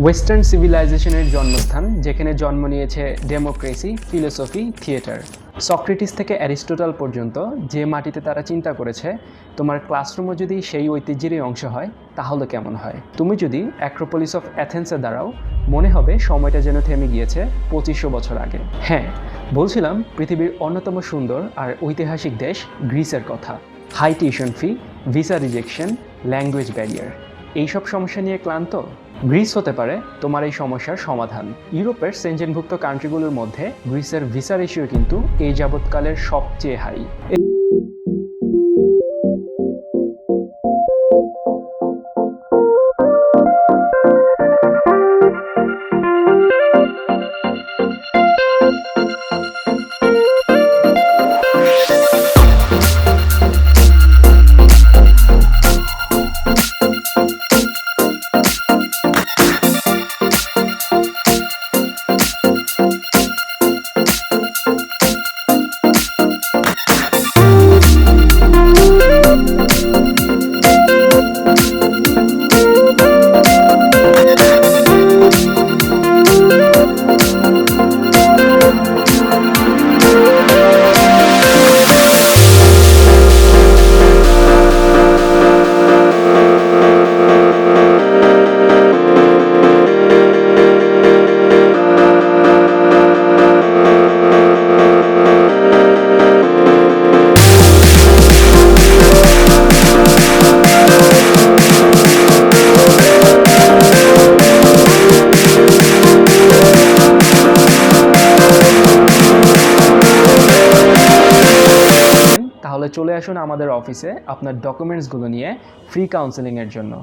Western সিভিলাইজেশনের জন্মস্থান, যেখানে জন্ম নিয়েছে ডেমোক্রেসি, ফিলোসফি, থিয়েটার। সক্রেটিস থেকে অ্যারিস্টটল পর্যন্ত যে মাটিতে তারা চিন্তা করেছে, তোমার ক্লাসরুমও যদি সেই ঐতিহ্যেরই অংশ হয় তাহলে কেমন হয়? তুমি যদি অ্যাক্রোপলিস অফ অ্যাথেন্সে দাঁড়াও, মনে হবে সময়টা যেন থেমে গিয়েছে 2500 বছর আগে। হ্যাঁ, বলছিলাম পৃথিবীর অন্যতম সুন্দর আর ঐতিহাসিক দেশ গ্রিসের কথা। High tuition fee, visa rejection, language barrier, এইসব সমস্যা নিয়ে ক্লান্ত? গ্রিস হতে পারে তোমার এই সমস্যার সমাধান। ইউরোপের সেনজেনভুক্ত কান্ট্রিগুলোর মধ্যে গ্রিসের ভিসা রেশিও কিন্তু এই যাবৎকালের সবচেয়ে হাই। তাহলে চলে আসুন আমাদের অফিসে আপনার ডকুমেন্টসগুলো নিয়ে ফ্রি কাউন্সেলিংয়ের জন্য।